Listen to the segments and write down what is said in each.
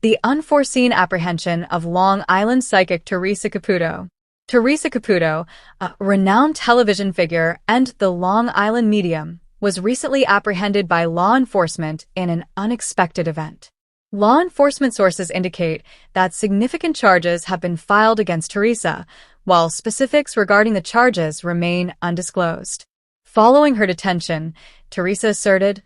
The unforeseen apprehension of Long Island psychic Theresa Caputo. Theresa Caputo, a renowned television figure and the Long Island medium, was recently apprehended by law enforcement in an unexpected event. Law enforcement sources indicate that significant charges have been filed against Theresa, while specifics regarding the charges remain undisclosed. Following her detention, Theresa asserted,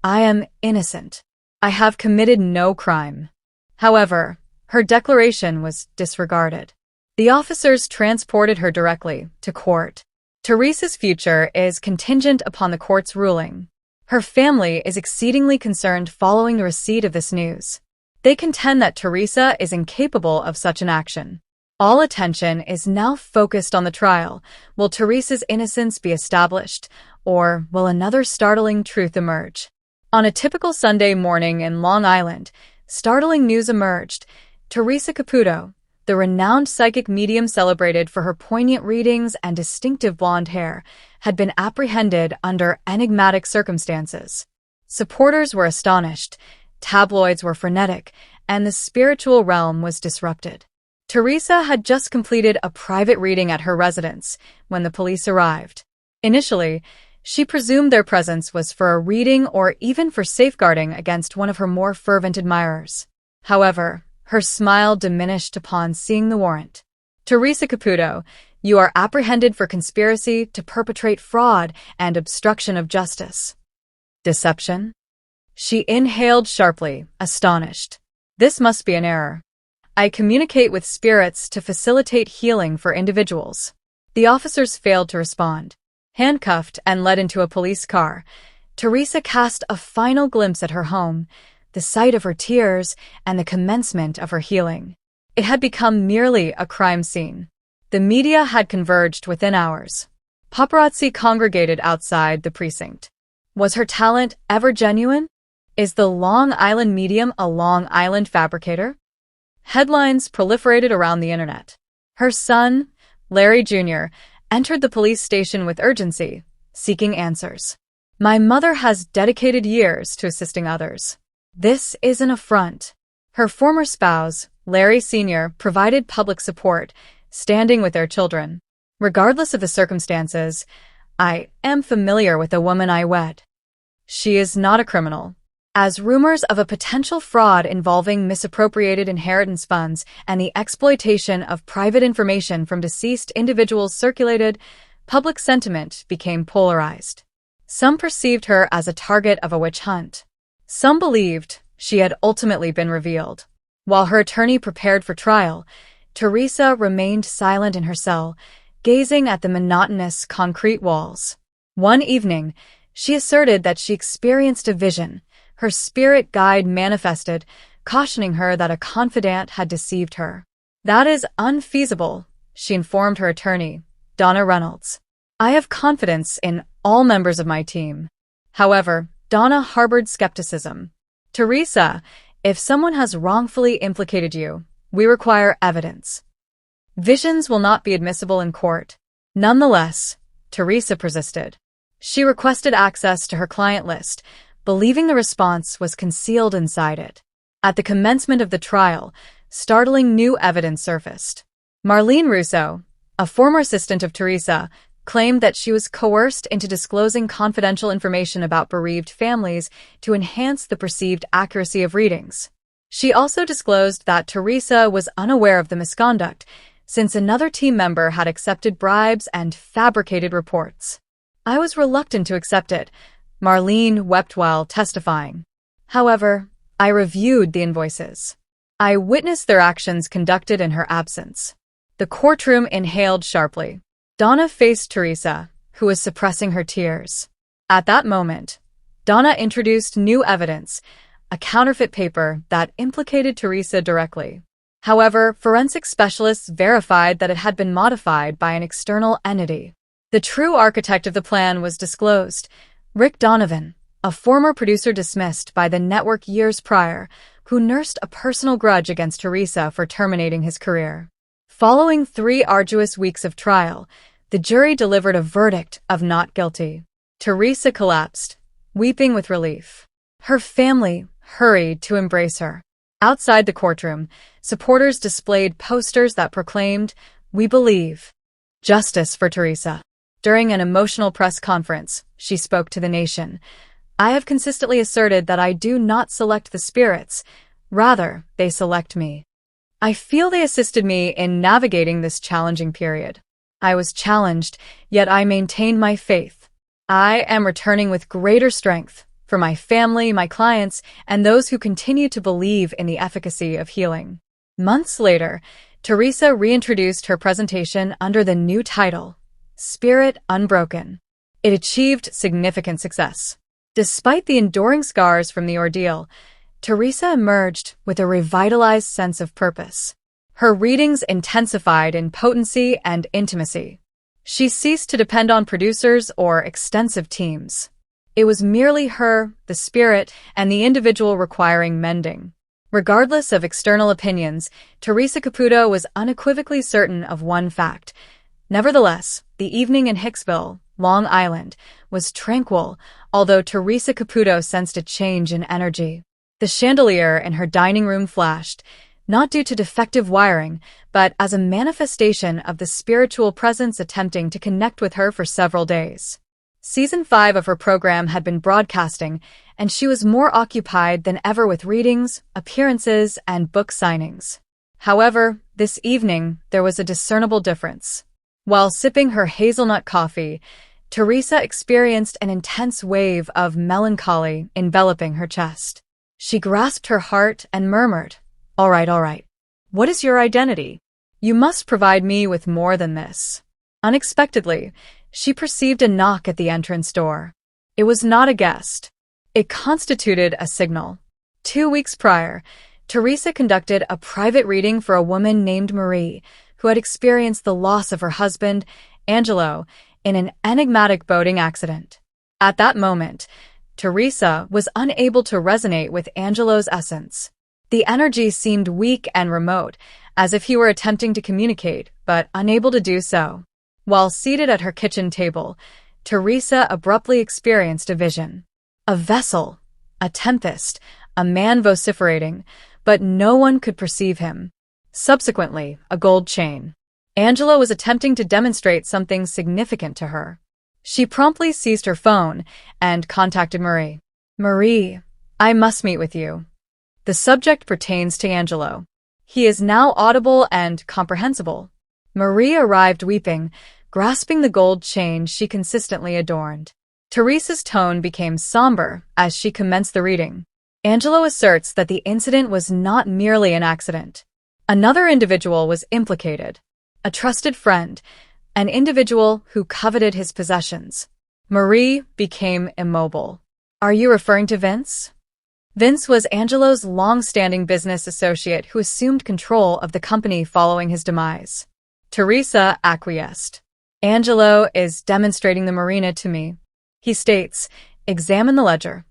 "I am innocent. I have committed no crime." However, her declaration was disregarded. The officers transported her directly to court. Theresa's future is contingent upon the court's ruling. Her family is exceedingly concerned following the receipt of this news. They contend that Theresa is incapable of such an action. All attention is now focused on the trial. Will Theresa's innocence be established, or will another startling truth emerge? On a typical Sunday morning in Long Island, startling news emerged. Theresa Caputo, the renowned psychic medium celebrated for her poignant readings and distinctive blonde hair, had been apprehended under enigmatic circumstances. Supporters were astonished, tabloids were frenetic, and the spiritual realm was disrupted. Theresa had just completed a private reading at her residence when the police arrived. Initially, she presumed their presence was for a reading or even for safeguarding against one of her more fervent admirers. However, her smile diminished upon seeing the warrant. "Theresa Caputo, you are apprehended for conspiracy to perpetrate fraud and obstruction of justice." Deception? She inhaled sharply, astonished. "This must be an error. I communicate with spirits to facilitate healing for individuals." The officers failed to respond. Handcuffed and led into a police car, Theresa cast a final glimpse at her home, the site of her tears and the commencement of her healing. It had become merely a crime scene. The media had converged within hours. Paparazzi congregated outside the precinct. Was her talent ever genuine? Is the Long Island medium a Long Island fabricator? Headlines proliferated around the internet. Her son, Larry Jr., entered the police station with urgency, seeking answers. "My mother has dedicated years to assisting others. This is an affront." Her former spouse, Larry Sr., provided public support, standing with their children. "Regardless of the circumstances, I am familiar with the woman I wed. She is not a criminal." As rumors of a potential fraud involving misappropriated inheritance funds and the exploitation of private information from deceased individuals circulated, public sentiment became polarized. Some perceived her as a target of a witch hunt. Some believed she had ultimately been revealed. While her attorney prepared for trial, Theresa remained silent in her cell, gazing at the monotonous concrete walls. One evening, she asserted that she experienced a vision. Her spirit guide manifested, cautioning her that a confidant had deceived her. "That is unfeasible," she informed her attorney, Donna Reynolds. "I have confidence in all members of my team." However, Donna harbored skepticism. "Theresa, if someone has wrongfully implicated you, we require evidence. Visions will not be admissible in court." Nonetheless, Theresa persisted. She requested access to her client list, believing the response was concealed inside it. At the commencement of the trial, startling new evidence surfaced. Marlene Russo, a former assistant of Theresa, claimed that she was coerced into disclosing confidential information about bereaved families to enhance the perceived accuracy of readings. She also disclosed that Theresa was unaware of the misconduct, since another team member had accepted bribes and fabricated reports. "I was reluctant to accept it," Marlene wept while testifying. "However, I reviewed the invoices. I witnessed their actions conducted in her absence." The courtroom inhaled sharply. Donna faced Theresa, who was suppressing her tears. At that moment, Donna introduced new evidence, a counterfeit paper that implicated Theresa directly. However, forensic specialists verified that it had been modified by an external entity. The true architect of the plan was disclosed: Rick Donovan, a former producer dismissed by the network years prior, who nursed a personal grudge against Theresa for terminating his career. Following 3 arduous weeks of trial, the jury delivered a verdict of not guilty. Theresa collapsed, weeping with relief. Her family hurried to embrace her. Outside the courtroom, supporters displayed posters that proclaimed, "We believe." Justice for Theresa. During an emotional press conference, she spoke to the nation. "I have consistently asserted that I do not select the spirits. Rather, they select me. I feel they assisted me in navigating this challenging period. I was challenged, yet I maintained my faith. I am returning with greater strength for my family, my clients, and those who continue to believe in the efficacy of healing." Months later, Theresa reintroduced her presentation under the new title, Spirit Unbroken. It achieved significant success. Despite the enduring scars from the ordeal, Theresa emerged with a revitalized sense of purpose. Her readings intensified in potency and intimacy. She ceased to depend on producers or extensive teams. It was merely her, the spirit, and the individual requiring mending. Regardless of external opinions, Theresa Caputo was unequivocally certain of one fact. Nevertheless, the evening in Hicksville, Long Island, was tranquil, although Theresa Caputo sensed a change in energy. The chandelier in her dining room flashed, not due to defective wiring, but as a manifestation of the spiritual presence attempting to connect with her for several days. Season 5 of her program had been broadcasting, and she was more occupied than ever with readings, appearances, and book signings. However, this evening, there was a discernible difference. While sipping her hazelnut coffee, Theresa experienced an intense wave of melancholy enveloping her chest. She grasped her heart and murmured, all right. What is your identity? You must provide me with more than this." Unexpectedly, she perceived a knock at the entrance door. It was not a guest. It constituted a signal. 2 weeks prior, Theresa conducted a private reading for a woman named Marie, who had experienced the loss of her husband, Angelo, in an enigmatic boating accident. At that moment, Theresa was unable to resonate with Angelo's essence. The energy seemed weak and remote, as if he were attempting to communicate, but unable to do so. While seated at her kitchen table, Theresa abruptly experienced a vision. A vessel, a tempest, a man vociferating, but no one could perceive him. Subsequently, a gold chain. Angelo was attempting to demonstrate something significant to her. She promptly seized her phone and contacted Marie. "Marie, I must meet with you. The subject pertains to Angelo. He is now audible and comprehensible." Marie arrived weeping, grasping the gold chain she consistently adorned. Theresa's tone became somber as she commenced the reading. Angelo asserts that the incident was not merely an accident. Another individual was implicated. A trusted friend, an individual who coveted his possessions. Marie became immobile. "Are you referring to Vince?" Vince was Angelo's long-standing business associate who assumed control of the company following his demise. Theresa acquiesced. "Angelo is demonstrating the marina to me," he states. "Examine the ledger.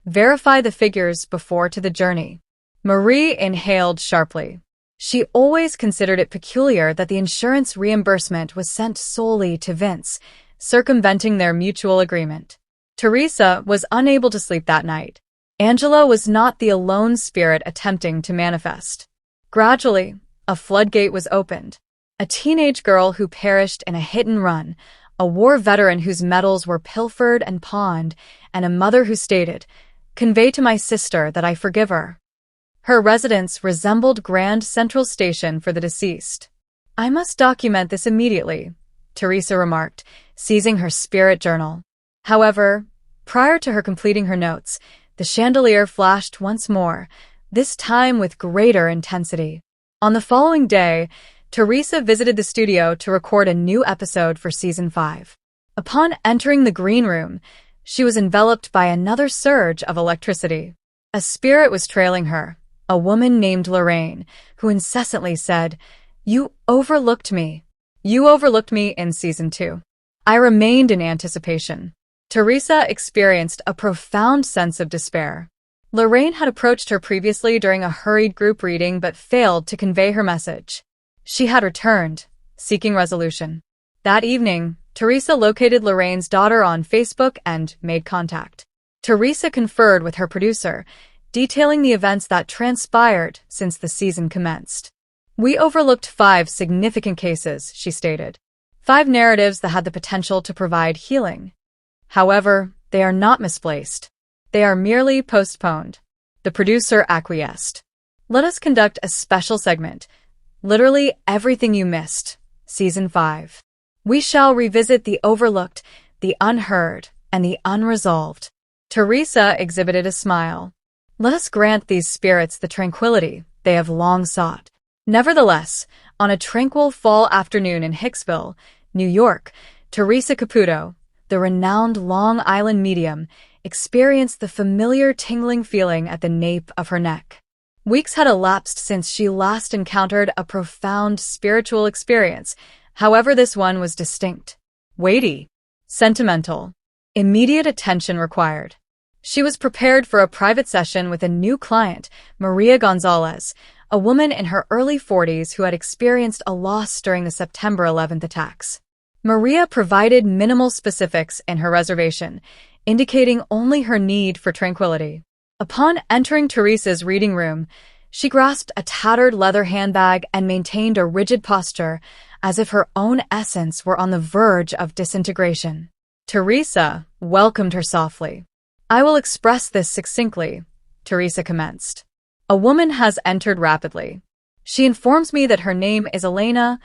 Verify the figures before to the journey." Marie inhaled sharply. She always considered it peculiar that the insurance reimbursement was sent solely to Vince, circumventing their mutual agreement. Theresa was unable to sleep that night. Angelo was not the alone spirit attempting to manifest. Gradually, a floodgate was opened. A teenage girl who perished in a hit-and-run, a war veteran whose medals were pilfered and pawned, and a mother who stated, "Convey to my sister that I forgive her." Her residence resembled Grand Central Station for the deceased. "I must document this immediately," Theresa remarked, seizing her spirit journal. However, prior to her completing her notes, the chandelier flashed once more, this time with greater intensity. On the following day, Theresa visited the studio to record a new episode for Season 5. Upon entering the green room, she was enveloped by another surge of electricity. A spirit was trailing her, a woman named Lorraine, who incessantly said, "You overlooked me. You overlooked me in Season 2. I remained in anticipation." Theresa experienced a profound sense of despair. Lorraine had approached her previously during a hurried group reading but failed to convey her message. She had returned, seeking resolution. That evening, Theresa located Lorraine's daughter on Facebook and made contact. Theresa conferred with her producer, detailing the events that transpired since the season commenced. We overlooked 5 significant cases, she stated. 5 narratives that had the potential to provide healing. However, they are not misplaced. They are merely postponed. The producer acquiesced. Let us conduct a special segment. Literally everything you missed. Season 5. We shall revisit the overlooked, the unheard, and the unresolved. Theresa exhibited a smile. Let us grant these spirits the tranquility they have long sought. Nevertheless, on a tranquil fall afternoon in Hicksville, New York, Theresa Caputo, the renowned Long Island medium, experienced the familiar tingling feeling at the nape of her neck. Weeks had elapsed since she last encountered a profound spiritual experience. However, this one was distinct, weighty, sentimental, immediate attention required. She was prepared for a private session with a new client, Maria Gonzalez, a woman in her early 40s who had experienced a loss during the September 11th attacks. Maria provided minimal specifics in her reservation, indicating only her need for tranquility. Upon entering Theresa's reading room, she grasped a tattered leather handbag and maintained a rigid posture, as if her own essence were on the verge of disintegration. Theresa welcomed her softly. I will express this succinctly, Theresa commenced. A woman has entered rapidly. She informs me that her name is Elena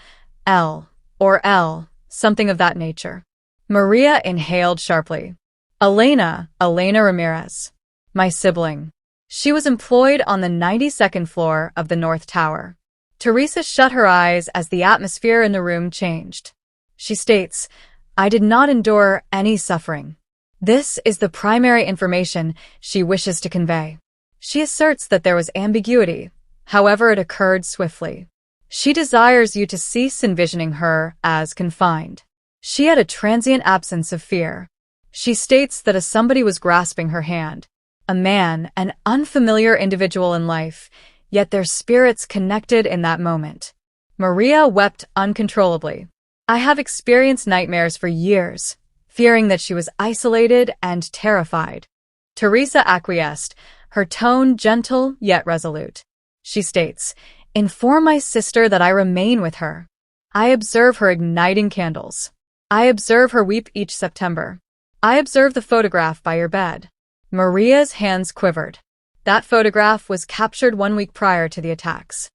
L. or L, something of that nature. Maria inhaled sharply. Elena Ramirez. My sibling. She was employed on the 92nd floor of the North Tower. Theresa shut her eyes as the atmosphere in the room changed. She states, I did not endure any suffering. This is the primary information she wishes to convey. She asserts that there was ambiguity, however it occurred swiftly. She desires you to cease envisioning her as confined. She had a transient absence of fear. She states that as somebody was grasping her hand, a man, an unfamiliar individual in life, yet their spirits connected in that moment. Maria wept uncontrollably. I have experienced nightmares for years, fearing that she was isolated and terrified. Theresa acquiesced, her tone gentle yet resolute. She states, Inform my sister that I remain with her. I observe her igniting candles. I observe her weep each September. I observe the photograph by your bed. Maria's hands quivered. That photograph was captured 1 week prior to the attacks.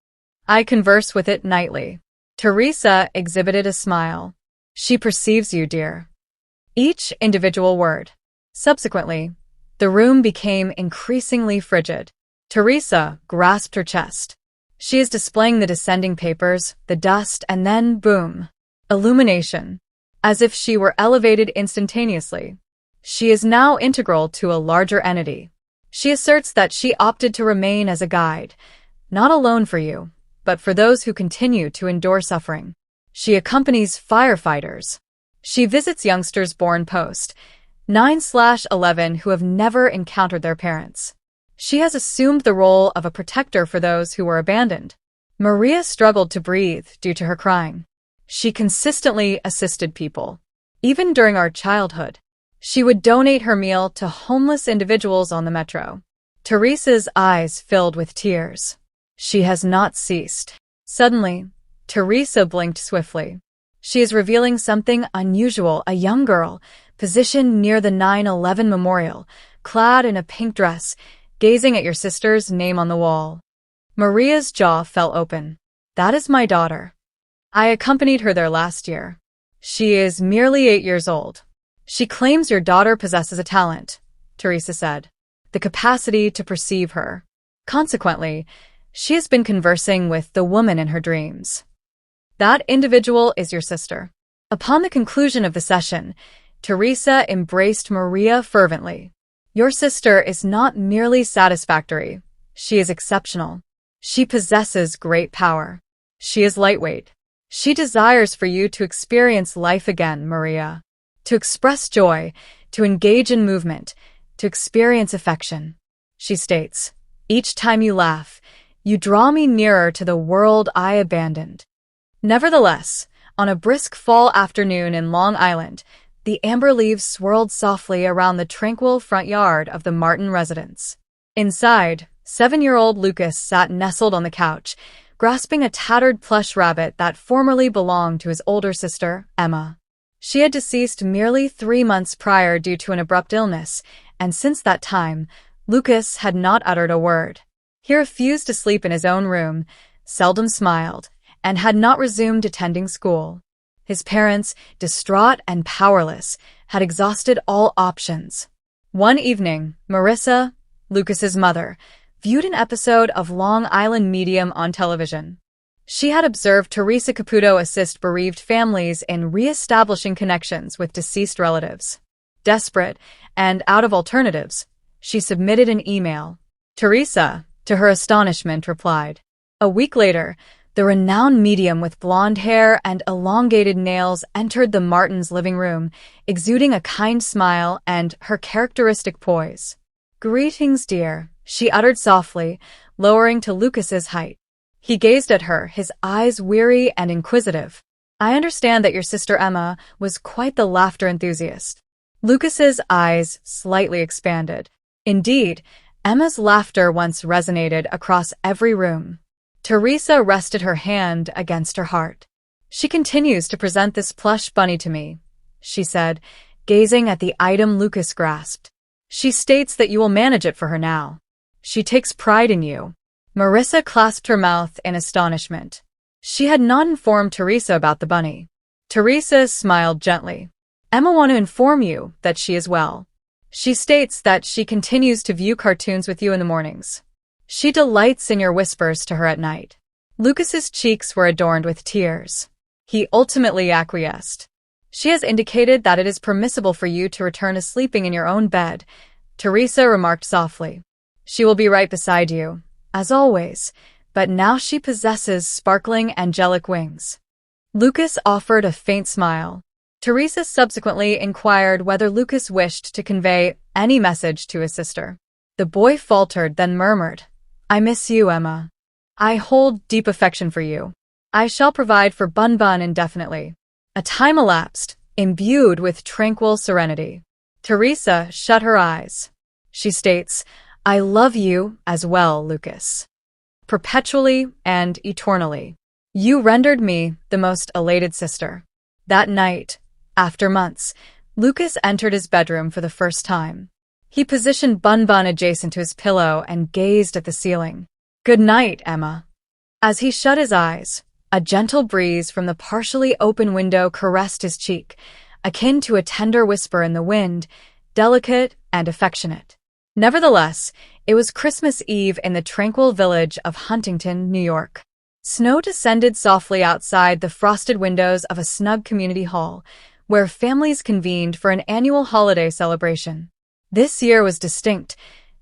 I converse with it nightly. Theresa exhibited a smile. She perceives you, dear. Each individual word. Subsequently, the room became increasingly frigid. Theresa grasped her chest. She is displaying the descending papers, the dust, and then, boom, illumination, as if she were elevated instantaneously. She is now integral to a larger entity. She asserts that she opted to remain as a guide, not alone for you, but for those who continue to endure suffering. She accompanies firefighters. She visits youngsters born post 9/11 who have never encountered their parents. She has assumed the role of a protector for those who were abandoned. Maria struggled to breathe due to her crying. She consistently assisted people. Even during our childhood, she would donate her meal to homeless individuals on the metro. Theresa's eyes filled with tears. She has not ceased. Suddenly, Theresa blinked swiftly. She is revealing something unusual, a young girl, positioned near the 9/11 memorial, clad in a pink dress, gazing at your sister's name on the wall. Maria's jaw fell open. That is my daughter. I accompanied her there last year. She is merely 8 years old. She claims your daughter possesses a talent, Theresa said, the capacity to perceive her. Consequently, she has been conversing with the woman in her dreams. That individual is your sister. Upon the conclusion of the session, Theresa embraced Maria fervently. Your sister is not merely satisfactory. She is exceptional. She possesses great power. She is lightweight. She desires for you to experience life again, Maria. To express joy, to engage in movement, to experience affection. She states, each time you laugh, you draw me nearer to the world I abandoned. Nevertheless, on a brisk fall afternoon in Long Island, the amber leaves swirled softly around the tranquil front yard of the Martin residence. Inside, 7-year-old Lucas sat nestled on the couch, grasping a tattered plush rabbit that formerly belonged to his older sister, Emma. She had deceased merely 3 months prior due to an abrupt illness, and since that time, Lucas had not uttered a word. He refused to sleep in his own room, seldom smiled, and had not resumed attending school. His parents, distraught and powerless, had exhausted all options. One evening, Marissa, Lucas's mother, viewed an episode of Long Island Medium on television. She had observed Theresa Caputo assist bereaved families in re-establishing connections with deceased relatives. Desperate and out of alternatives, she submitted an email. Theresa, to her astonishment, replied. A week later, the renowned medium with blonde hair and elongated nails entered the Martins' living room, exuding a kind smile and her characteristic poise. "Greetings, dear," she uttered softly, lowering to Lucas's height. He gazed at her, his eyes weary and inquisitive. "I understand that your sister Emma was quite the laughter enthusiast." Lucas's eyes slightly expanded. Indeed, Emma's laughter once resonated across every room. Theresa rested her hand against her heart. "She continues to present this plush bunny to me," she said, gazing at the item Lucas grasped. "She states that you will manage it for her now. She takes pride in you." Marissa clasped her mouth in astonishment. She had not informed Theresa about the bunny. Theresa smiled gently. "Emma wants to inform you that she is well. She states that she continues to view cartoons with you in the mornings. She delights in your whispers to her at night." Lucas's cheeks were adorned with tears. He ultimately acquiesced. "She has indicated that it is permissible for you to return to sleeping in your own bed," Theresa remarked softly. "She will be right beside you, as always, but now she possesses sparkling angelic wings." Lucas offered a faint smile. Theresa subsequently inquired whether Lucas wished to convey any message to his sister. The boy faltered, then murmured, "I miss you, Emma. I hold deep affection for you. I shall provide for Bun Bun indefinitely." A time elapsed, imbued with tranquil serenity. Theresa shut her eyes. She states, "I love you as well, Lucas. Perpetually and eternally. You rendered me the most elated sister." That night, after months, Lucas entered his bedroom for the first time. He positioned Bun Bun adjacent to his pillow and gazed at the ceiling. "Good night, Emma." As he shut his eyes, a gentle breeze from the partially open window caressed his cheek, akin to a tender whisper in the wind, delicate and affectionate. Nevertheless, it was Christmas Eve in the tranquil village of Huntington, New York. Snow descended softly outside the frosted windows of a snug community hall, where families convened for an annual holiday celebration. This year was distinct.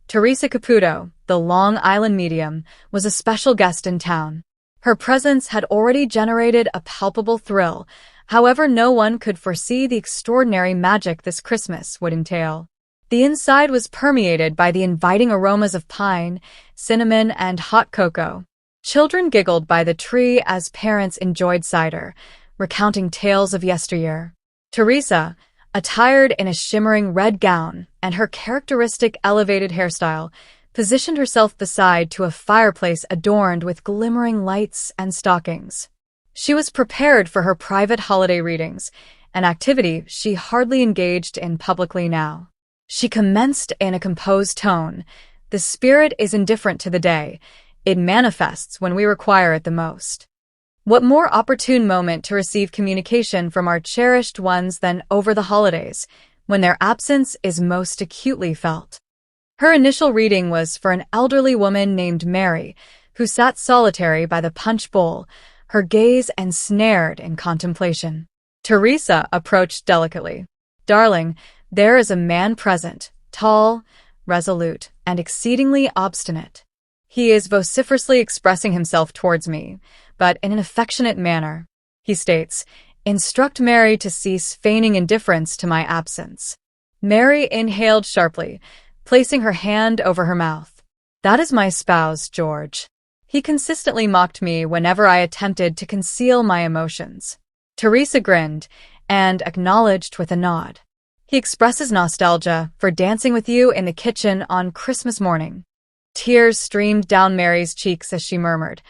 Theresa Caputo, the Long Island medium, was a special guest in town. Her presence had already generated a palpable thrill. However, no one could foresee the extraordinary magic this Christmas would entail. The inside was permeated by the inviting aromas of pine, cinnamon, and hot cocoa. Children giggled by the tree as parents enjoyed cider, recounting tales of yesteryear. Theresa, attired in a shimmering red gown and her characteristic elevated hairstyle, positioned herself beside to a fireplace adorned with glimmering lights and stockings. She was prepared for her private holiday readings, an activity she hardly engaged in publicly now. She commenced in a composed tone. "The spirit is indifferent to the day. It manifests when we require it the most." What more opportune moment to receive communication from our cherished ones than over the holidays, when their absence is most acutely felt? Her initial reading was for an elderly woman named Mary, who sat solitary by the punch bowl, her gaze ensnared in contemplation. Theresa approached delicately. "Darling, there is a man present, tall, resolute, and exceedingly obstinate. He is vociferously expressing himself towards me, but in an affectionate manner. He states, 'Instruct Mary to cease feigning indifference to my absence.'" Mary inhaled sharply, placing her hand over her mouth. "That is my spouse, George. He consistently mocked me whenever I attempted to conceal my emotions." Theresa grinned and acknowledged with a nod. "He expresses nostalgia for dancing with you in the kitchen on Christmas morning." Tears streamed down Mary's cheeks as she murmured,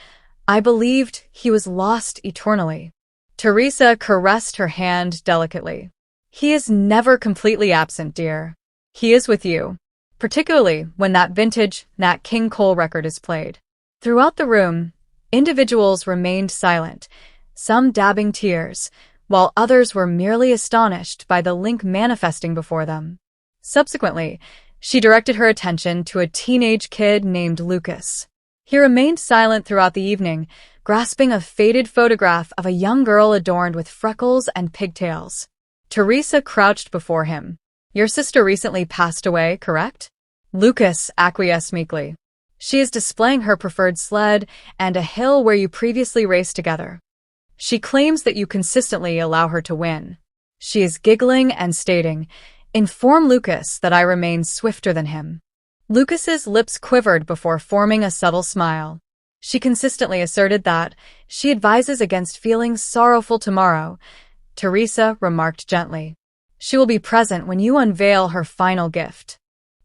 "I believed he was lost eternally." Theresa caressed her hand delicately. "He is never completely absent, dear. He is with you, particularly when that vintage Nat King Cole record is played." Throughout the room, individuals remained silent, some dabbing tears, while others were merely astonished by the link manifesting before them. Subsequently, she directed her attention to a teenage kid named Lucas. He remained silent throughout the evening, grasping a faded photograph of a young girl adorned with freckles and pigtails. Theresa crouched before him. "Your sister recently passed away, correct?" Lucas acquiesced meekly. "She is displaying her preferred sled and a hill where you previously raced together. She claims that you consistently allow her to win. She is giggling and stating, 'Inform Lucas that I remain swifter than him.'" Lucas's lips quivered before forming a subtle smile. "She consistently asserted that she advises against feeling sorrowful tomorrow," Theresa remarked gently. "She will be present when you unveil her final gift."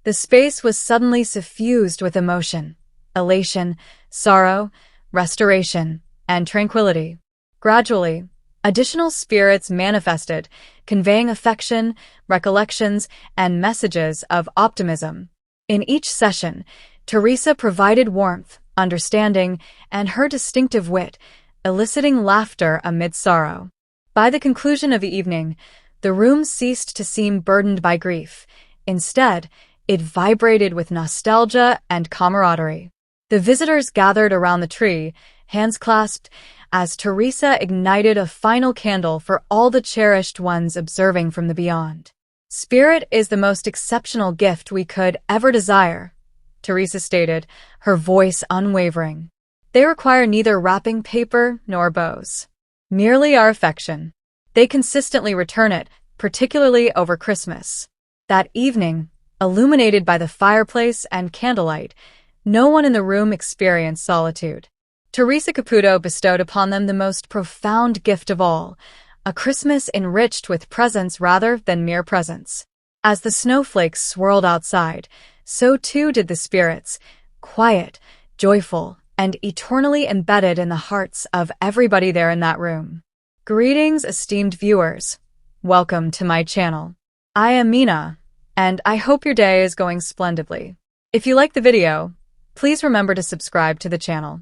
The space was suddenly suffused with emotion, elation, sorrow, restoration, and tranquility. Gradually, additional spirits manifested, conveying affection, recollections, and messages of optimism. In each session, Theresa provided warmth, understanding, and her distinctive wit, eliciting laughter amid sorrow. By the conclusion of the evening, the room ceased to seem burdened by grief. Instead, it vibrated with nostalgia and camaraderie. The visitors gathered around the tree, hands clasped, as Theresa ignited a final candle for all the cherished ones observing from the beyond. "Spirit is the most exceptional gift we could ever desire," Theresa stated, her voice unwavering. "They require neither wrapping paper nor bows. Merely our affection. They consistently return it, particularly over Christmas." That evening, illuminated by the fireplace and candlelight, no one in the room experienced solitude. Theresa Caputo bestowed upon them the most profound gift of all, a Christmas enriched with presents rather than mere presence. As the snowflakes swirled outside, so too did the spirits, quiet, joyful, and eternally embedded in the hearts of everybody there in that room. Greetings, esteemed viewers. Welcome to my channel. I am Mina, and I hope your day is going splendidly. If you like the video, please remember to subscribe to the channel.